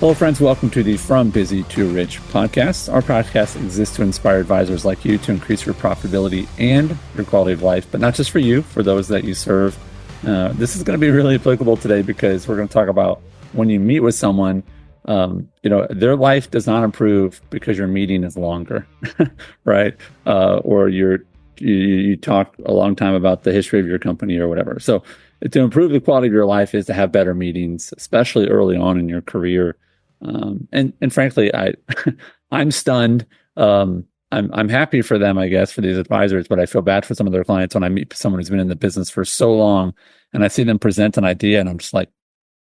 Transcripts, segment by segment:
Hello, friends. Welcome to the From Busy to Rich podcast. Our podcast exists to inspire advisors like you to increase your profitability and your quality of life, but not just for you, for those that you serve. This is going to be really applicable today because we're going to talk about when you meet with someone, their life does not improve because your meeting is longer, right? Or you talk a long time about the history of your company or whatever. So to improve the quality of your life is to have better meetings, especially early on in your career. And frankly, I'm stunned. I'm happy for them, I guess, for these advisors, but I feel bad for some of their clients when I meet someone who's been in the business for so long and I see them present an idea and I'm just like,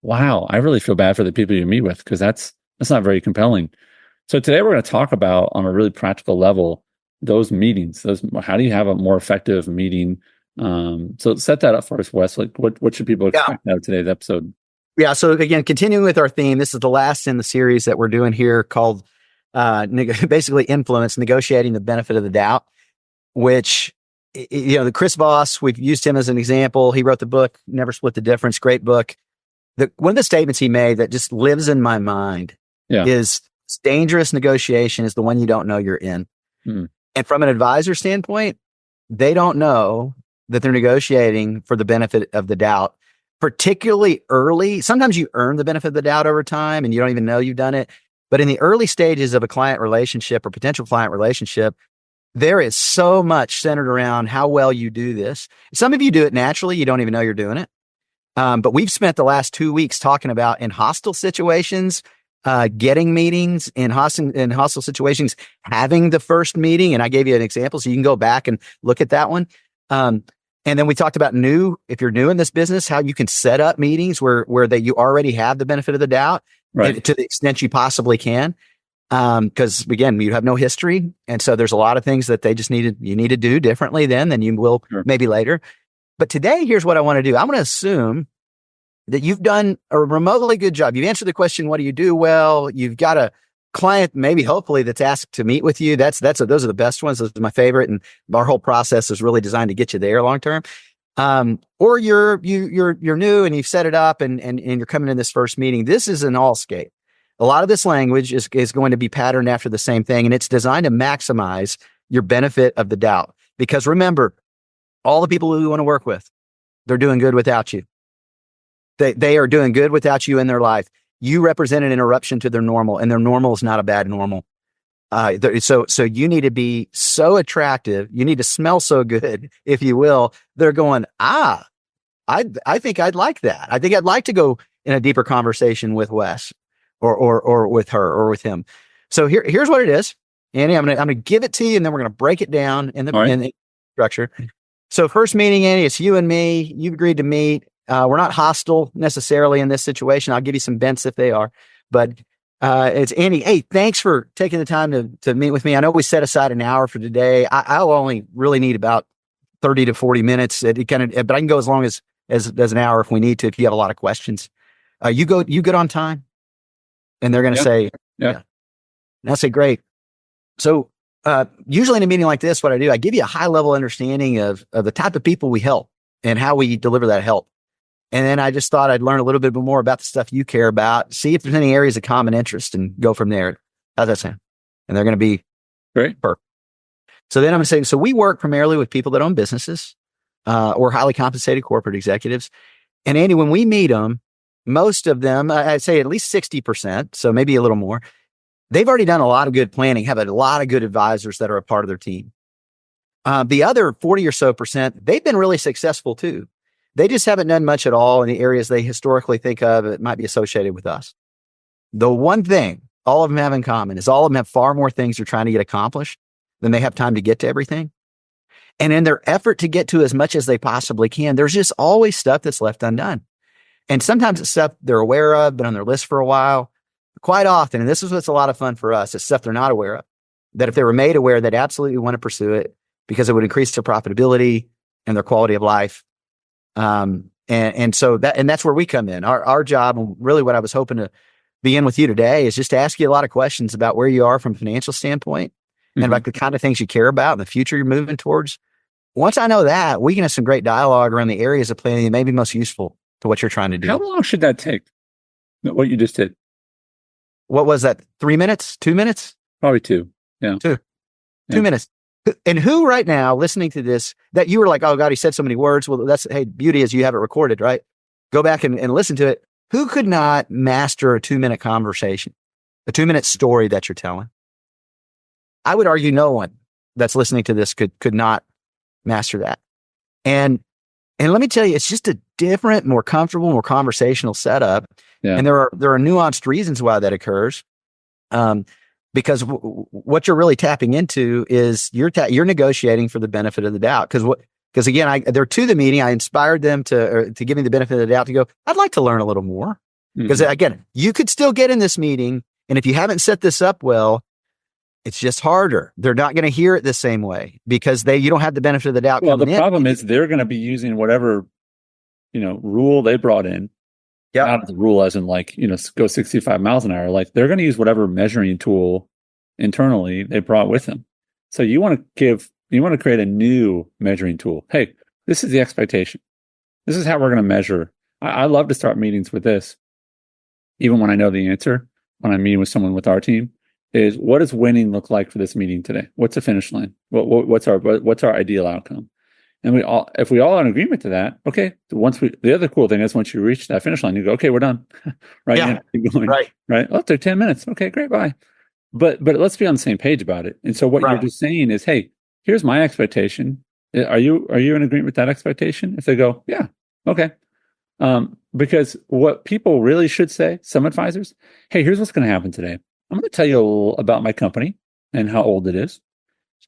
wow, I really feel bad for the people you meet with because that's not very compelling. So today we're going to talk about on a really practical level, those meetings, how do you have a more effective meeting? So set that up for us, Wes. Like what should people expect out of today's episode? Yeah. So again, continuing with our theme, this is the last in the series that we're doing here called basically influence, negotiating the benefit of the doubt, which, the Chris Voss, we've used him as an example. He wrote the book, Never Split the Difference. Great book. One of the statements he made that just lives in my mind is dangerous negotiation is the one you don't know you're in. And from an advisor standpoint, they don't know that they're negotiating for the benefit of the doubt. Particularly early, sometimes you earn the benefit of the doubt over time and you don't even know you've done it. But in the early stages of a client relationship or potential client relationship, there is so much centered around how well you do this. Some of you do it naturally. You don't even know you're doing it. But we've spent the last 2 weeks talking about in hostile situations, getting meetings in hostile situations, having the first meeting. And I gave you an example, so you can go back and look at that one. And then we talked about if you're new in this business, how you can set up meetings where you already have the benefit of the doubt, right, to the extent you possibly can. Because again, you have no history. And so there's a lot of things that you need to do differently than you will maybe later. But today, here's what I want to do. I'm going to assume that you've done a remotely good job. You've answered the question, what do you do? Well, you've got a client, maybe hopefully that's asked to meet with you. Those are the best ones. Those are my favorite. And our whole process is really designed to get you there long term. Or you're new and you've set it up and you're coming in this first meeting. This is an all skate. A lot of this language is going to be patterned after the same thing. And it's designed to maximize your benefit of the doubt. Because remember, all the people who you want to work with, they're doing good without you. They are doing good without you in their life. You represent an interruption to their normal, and their normal is not a bad normal. So you need to be so attractive. You need to smell so good, if you will. They're going, I think I'd like that. I think I'd like to go in a deeper conversation with Wes or with her or with him. So here's what it is, Andy. I'm gonna give it to you, and then we're gonna break it down in the structure. So first meeting, Andy, it's you and me. You've agreed to meet. We're not hostile necessarily in this situation. I'll give you some bents if they are, but it's Andy. Hey, thanks for taking the time to meet with me. I know we set aside an hour for today. I'll only really need about 30 to 40 minutes. But I can go as long as an hour if we need to, if you have a lot of questions. You good on time? And they're going to say, yeah. And I'll say, great. So usually in a meeting like this, what I do, I give you a high level understanding of the type of people we help and how we deliver that help. And then I just thought I'd learn a little bit more about the stuff you care about, see if there's any areas of common interest and go from there. How's that sound? And they're going to be great. Perfect. So then I'm saying, so we work primarily with people that own businesses or highly compensated corporate executives. And Andy, when we meet them, most of them, I'd say at least 60%, so maybe a little more, they've already done a lot of good planning, have a lot of good advisors that are a part of their team. The other 40 or so percent, they've been really successful too. They just haven't done much at all in the areas they historically think of that might be associated with us. The one thing all of them have in common is all of them have far more things they're trying to get accomplished than they have time to get to everything. And in their effort to get to as much as they possibly can, there's just always stuff that's left undone. And sometimes it's stuff they're aware of, been on their list for a while. Quite often, and this is what's a lot of fun for us, it's stuff they're not aware of, that if they were made aware, they'd absolutely want to pursue it because it would increase their profitability and their quality of life. And so that's where we come in. Our job, and really what I was hoping to be in with you today, is just to ask you a lot of questions about where you are from a financial standpoint and about the kind of things you care about and the future you're moving towards. Once I know that, we can have some great dialogue around the areas of planning that may be most useful to what you're trying to do. How long should that take? What you just did? what was that? 3 minutes? 2 minutes? Probably 2. Yeah. 2 Yeah. minutes. And who right now listening to this that you were like, oh God, he said so many words. Well, hey, beauty is you have it recorded, right? Go back and listen to it. Who could not master a 2-minute conversation, a 2-minute story that you're telling? I would argue no one that's listening to this could not master that. And let me tell you, it's just a different, more comfortable, more conversational setup. Yeah. And there are nuanced reasons why that occurs. Because what you're really tapping into is you're negotiating for the benefit of the doubt. Because again, they're to the meeting. I inspired them to give me the benefit of the doubt to go, I'd like to learn a little more. Because again, you could still get in this meeting. And if you haven't set this up well, it's just harder. They're not going to hear it the same way because you don't have the benefit of the doubt. Well, the problem is they're going to be using whatever, rule they brought in. Yeah. Not the rule as in go 65 miles an hour. Like they're going to use whatever measuring tool internally they brought with them. So you want to create a new measuring tool. Hey, this is the expectation. This is how we're going to measure. I love to start meetings with this. Even when I know the answer, when I'm meeting with someone with our team, is what does winning look like for this meeting today? What's the finish line? What's our ideal outcome? And if we all are in agreement to that, okay. The other cool thing is once you reach that finish line, you go, okay, we're done. Right. Yeah. Keep going. Right. Oh, it took 10 minutes. Okay, great. Bye. But let's be on the same page about it. And so what you're just saying is, hey, here's my expectation. Are you in agreement with that expectation? If they go, yeah, okay. Because what people really should say, some advisors, hey, here's what's going to happen today. I'm going to tell you a little about my company and how old it is.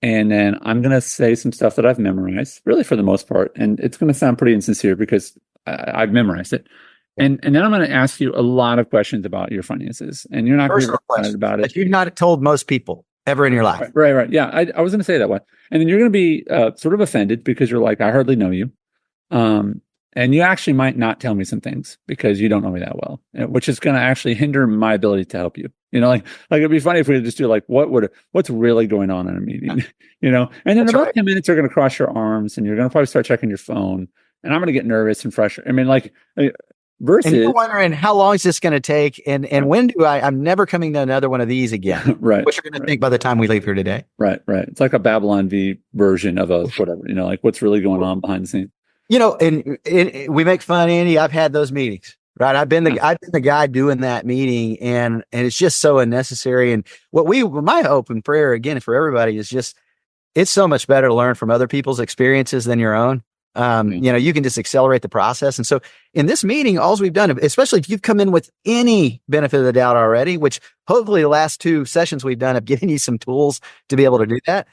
And then I'm going to say some stuff that I've memorized, really for the most part. And it's going to sound pretty insincere because I've memorized it. And then I'm going to ask you a lot of questions about your finances. And you're not going to be excited about it. That you've not told most people ever in your life. Right. Yeah, I was going to say that one. And then you're going to be sort of offended because you're like, I hardly know you. And you actually might not tell me some things because you don't know me that well, which is going to actually hinder my ability to help you. Like it'd be funny if we could just do like, what's really going on in a meeting, and then That's about 10 minutes, you're going to cross your arms and you're going to probably start checking your phone and I'm going to get nervous and frustrated. I mean, versus. And you're wondering how long is this going to take? And when do I'm never coming to another one of these again. Right. What you're going to think by the time we leave here today. Right. It's like a Babylon V version of a whatever, like what's really going on behind the scenes. And we make fun, Andy. I've had those meetings, right? I've been the guy doing that meeting, and it's just so unnecessary. And my hope and prayer again for everybody is just, it's so much better to learn from other people's experiences than your own. You can just accelerate the process. And so in this meeting, all we've done, especially if you've come in with any benefit of the doubt already, which hopefully the last 2 sessions we've done have given you some tools to be able to do that.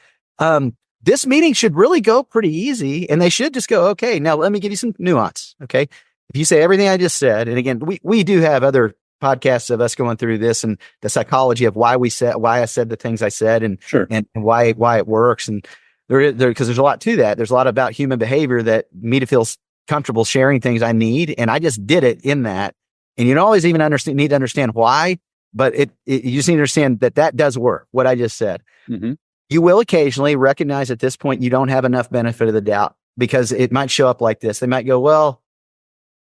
This meeting should really go pretty easy, and they should just go, okay, now let me give you some nuance. Okay. If you say everything I just said, and again, we do have other podcasts of us going through this and the psychology of why I said the things I said and, sure. and why it works. And because there's a lot to that. There's a lot about human behavior that me to feel comfortable sharing things I need. And I just did it in that. And you don't always even need to understand why, but you just need to understand that does work. What I just said. Mm-hmm. You will occasionally recognize at this point you don't have enough benefit of the doubt because it might show up like this. They might go, well,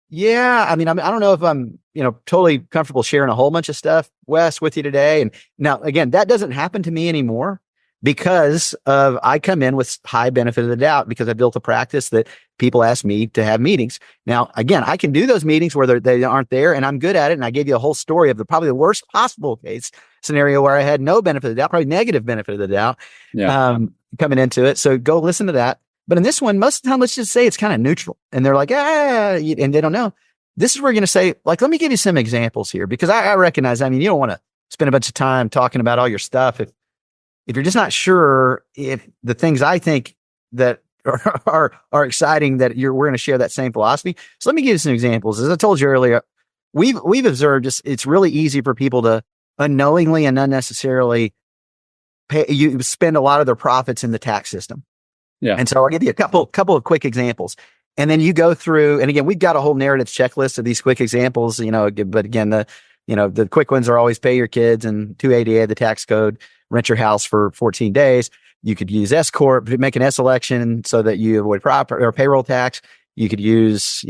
yeah, I don't know if I'm, totally comfortable sharing a whole bunch of stuff, Wes, with you today. And now, again, that doesn't happen to me anymore because I come in with high benefit of the doubt because I built a practice that people ask me to have meetings. Now, again, I can do those meetings where they aren't there and I'm good at it. And I gave you a whole story of probably the worst possible case scenario where I had no benefit of the doubt, probably negative benefit of the doubt coming into it. So go listen to that. But in this one, most of the time, let's just say it's kind of neutral. And they're like, and they don't know. This is where you're going to say, like, let me give you some examples here because I recognize, you don't want to spend a bunch of time talking about all your stuff. If you're just not sure if the things I think that are exciting that we're going to share that same philosophy. So let me give you some examples. As I told you earlier, we've observed it's really easy for people to unknowingly and unnecessarily you spend a lot of their profits in the tax system. Yeah. And so I'll give you a couple of quick examples. And then you go through, and again, we've got a whole narrative checklist of these quick examples, but again, the quick ones are always pay your kids and 280A, the tax code, rent your house for 14 days. You could use S Corp, make an S election so that you avoid payroll tax. You could use,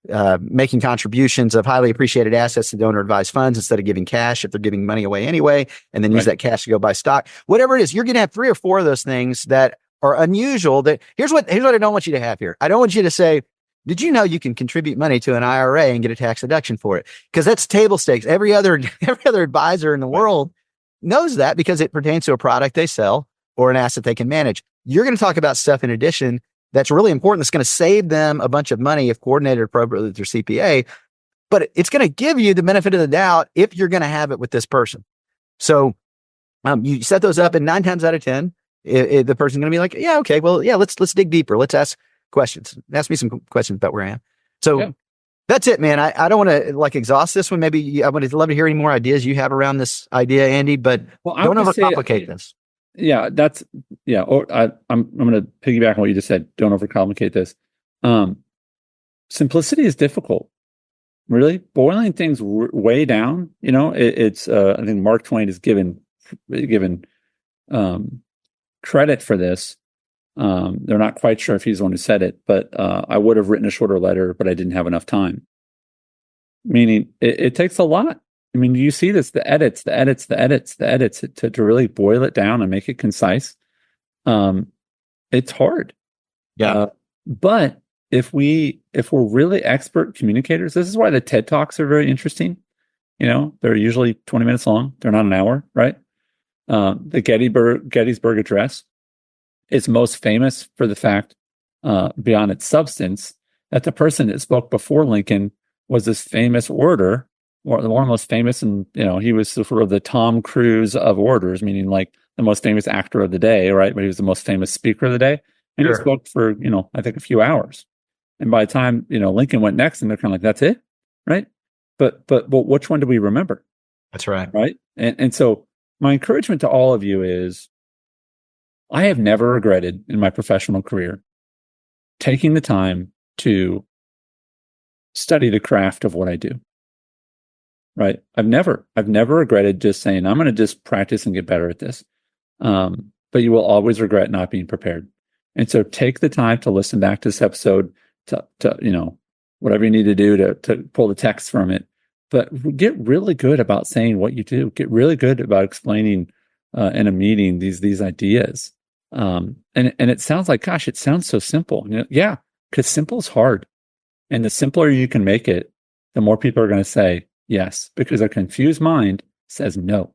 making contributions of highly appreciated assets to donor advised funds instead of giving cash if they're giving money away anyway, and then use that cash to go buy stock. Whatever it is, you're going to have 3 or 4 of those things that are unusual. That here's what I don't want you to have here. I don't want you to say, did you know you can contribute money to an IRA and get a tax deduction for it? Because that's table stakes. Every other advisor in the world knows that because it pertains to a product they sell or an asset they can manage. You're going to talk about stuff in addition that's really important. That's going to save them a bunch of money if coordinated appropriately with their CPA, but it's going to give you the benefit of the doubt if you're going to have it with this person. So you set those up, and 9 times out of 10, the person's going to be like, yeah, okay, well, yeah, let's dig deeper. Let's ask questions. Ask me some questions about where I am. So that's it, man. I don't want to exhaust this one. Maybe I would love to hear any more ideas you have around this idea, Andy, but don't overcomplicate this. Yeah, I'm going to piggyback on what you just said. Don't overcomplicate this. Simplicity is difficult. Really, boiling things way down. It's. I think Mark Twain is given credit for this. They're not quite sure if he's the one who said it, but I would have written a shorter letter, but I didn't have enough time. Meaning, it takes a lot. I mean, you see this, the edits to really boil it down and make it concise. It's hard. Yeah. But if we're really expert communicators, this is why the TED Talks are very interesting. They're usually 20 minutes long. They're not an hour, right? The Gettysburg Address is most famous for the fact, beyond its substance, that the person that spoke before Lincoln was this famous orator, or one of the most famous, and he was sort of the Tom Cruise of orators, meaning like the most famous actor of the day, right? But he was the most famous speaker of the day, and he spoke for I think a few hours. And by the time Lincoln went next, and they're kind of like, that's it, right? But which one do we remember? That's right, right? And so my encouragement to all of you is, I have never regretted in my professional career taking the time to study the craft of what I do. Right. I've never regretted just saying, I'm going to just practice and get better at this. But you will always regret not being prepared. And so take the time to listen back to this episode, to whatever you need to do to pull the text from it. But get really good about saying what you do. Get really good about explaining in a meeting these ideas. And it sounds like, gosh, it sounds so simple. Yeah, because simple is hard. And the simpler you can make it, the more people are going to say yes, because a confused mind says no.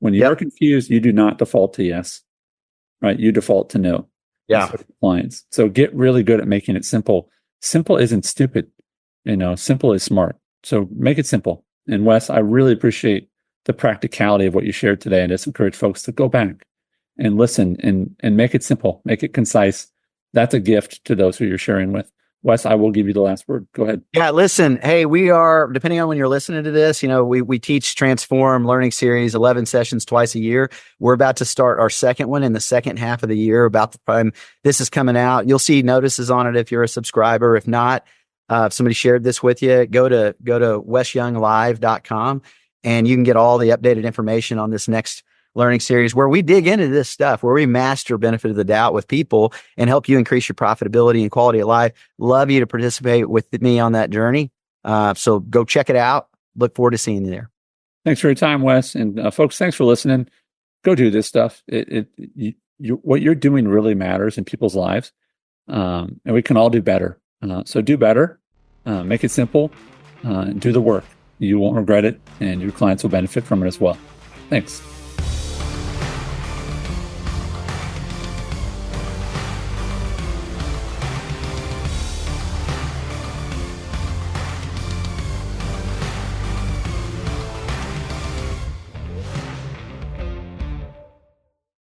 When you're confused, you do not default to yes, right? You default to no. Yeah. Compliance. So get really good at making it simple. Simple isn't stupid. Simple is smart. So make it simple. And Wes, I really appreciate the practicality of what you shared today, and just encourage folks to go back and listen and make it simple, make it concise. That's a gift to those who you're sharing with. Wes, I will give you the last word. Go ahead. Yeah, listen, hey, we are, depending on when you're listening to this, we teach Transform Learning Series, 11 sessions twice a year. We're about to start our second one in the second half of the year. About the time this is coming out, you'll see notices on it if you're a subscriber. If not, if somebody shared this with you, go to wesyounglive.com and you can get all the updated information on this next learning series, where we dig into this stuff, where we master benefit of the doubt with people and help you increase your profitability and quality of life. Love you to participate with me on that journey. So go check it out. Look forward to seeing you there. Thanks for your time, Wes. And folks, thanks for listening. Go do this stuff. What you're doing really matters in people's lives. And we can all do better. So do better, make it simple, and do the work. You won't regret it, and your clients will benefit from it as well. Thanks.